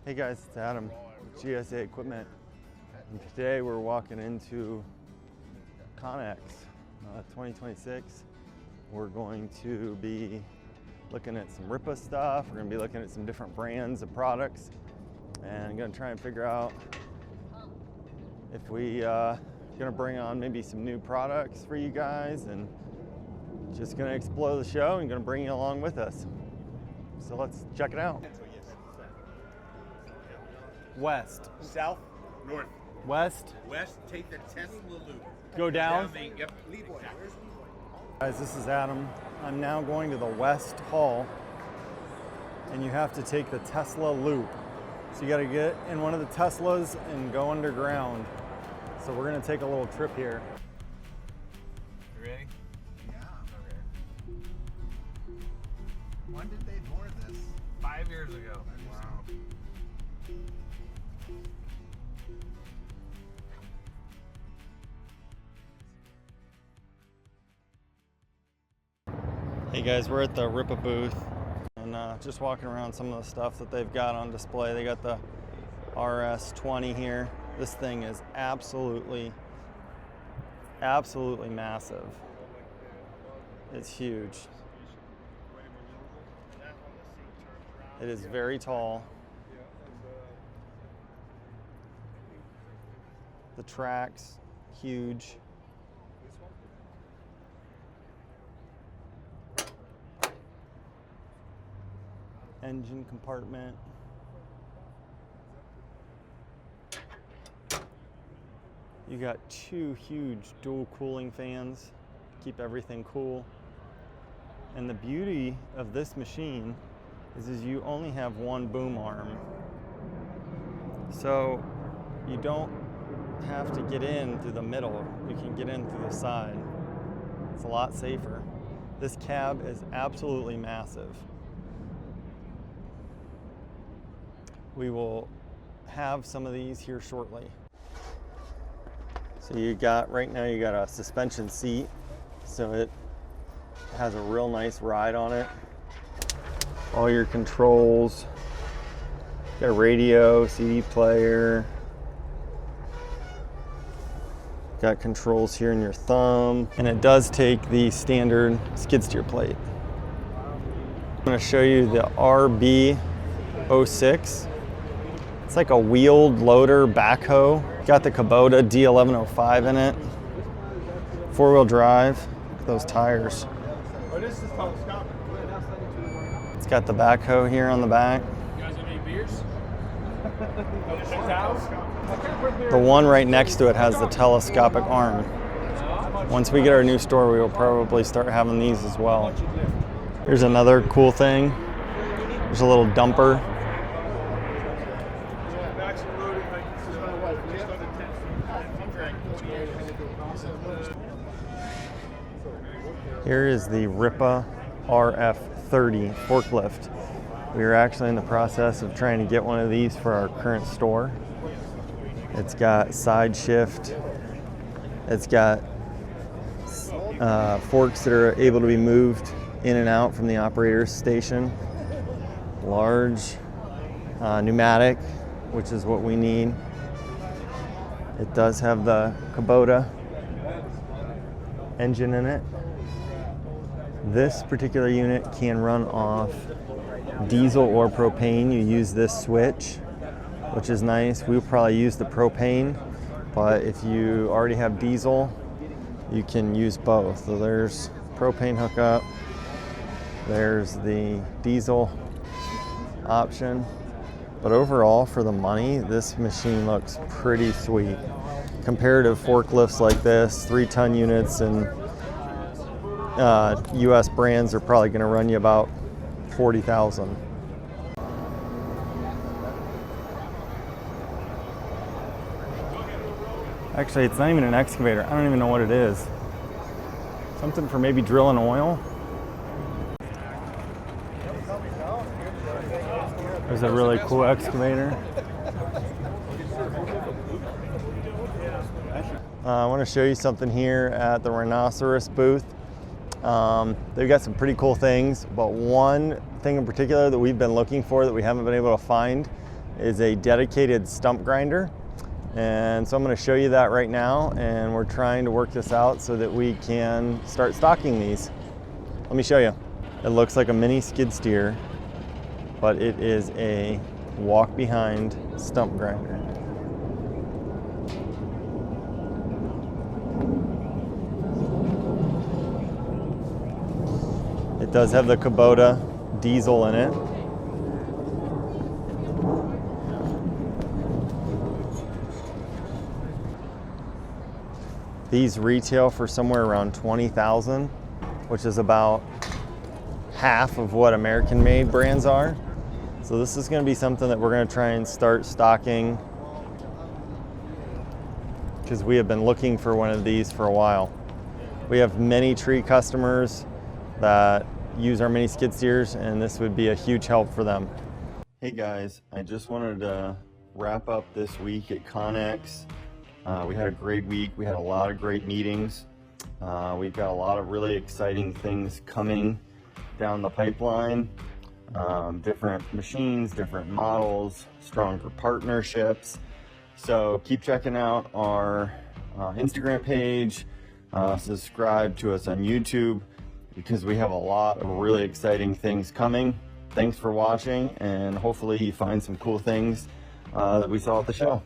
Hey guys, it's Adam with GSA Equipment, and today we're walking into ConX 2026. We're going to be looking at some Ripa stuff. We're going to be looking at some different brands of products, and going to try and figure out if we going to bring on maybe some new products for you guys, and just going to explore the show and going to bring you along with us. So let's check it out. West. South, north. West. West, take the Tesla loop. Go down. Yep. Guys, this is Adam. I'm now going to the West Hall, and you have to take the Tesla loop. So you got to get in one of the Teslas and go underground. So we're going to take a little trip here. You ready? Yeah. Okay. When did they board this? 5 years ago. Wow. Hey guys, we're at the Ripa booth and just walking around some of the stuff that they've got on display. They got the RS20 here. This thing is absolutely massive. It's huge. It is very tall. The track's huge. Engine compartment. You got two huge dual cooling fans, keep everything cool. And the beauty of this machine is you only have one boom arm. So you don't have to get in through the middle, you can get in through the side. It's a lot safer. This cab is absolutely massive. We will have some of these here shortly. So right now you got a suspension seat, so it has a real nice ride on it. All your controls, got a radio, CD player, got controls here in your thumb, and it does take the standard skid steer plate. I'm going to show you the RB06. It's like a wheeled loader backhoe. Got the Kubota D1105 in it. 4-wheel drive. Look at those tires. It's got the backhoe here on the back. You guys have any beers? The one right next to it has the telescopic arm. Once we get our new store, we will probably start having these as well. Here's another cool thing. There's a little dumper. Here is the Ripa RF30 forklift. We are actually in the process of trying to get one of these for our current store. It's got side shift. It's got forks that are able to be moved in and out from the operator's station. Large pneumatic, which is what we need. It does have the Kubota engine in it. This particular unit can run off diesel or propane. You use this switch, which is nice. We'll probably use the propane, but if you already have diesel, you can use both. So there's propane hookup, there's the diesel option. But overall, for the money, this machine looks pretty sweet. Comparative forklifts like this, 3-ton units, and US brands are probably going to run you about $40,000. Actually, it's not even an excavator. I don't even know what it is. Something for maybe drilling oil. There's a really cool excavator. I want to show you something here at the Rhinoceros booth. They've got some pretty cool things, but one thing in particular that we've been looking for that we haven't been able to find is a dedicated stump grinder. And so I'm going to show you that right now, and we're trying to work this out so that we can start stocking these. Let me show you. It looks like a mini skid steer, but it is a walk behind stump grinder. It does have the Kubota diesel in it. These retail for somewhere around $20,000, which is about half of what American-made brands are. So this is going to be something that we're going to try and start stocking, because we have been looking for one of these for a while. We have many tree customers that use our mini skid steers, and this would be a huge help for them. Hey guys, I just wanted to wrap up this week at ConX. We had a great week. We had a lot of great meetings. We've got a lot of really exciting things coming down the pipeline. Different machines, different models, stronger partnerships. So keep checking out our Instagram page. Subscribe to us on YouTube, because we have a lot of really exciting things coming. Thanks for watching, and hopefully you find some cool things that we saw at the show.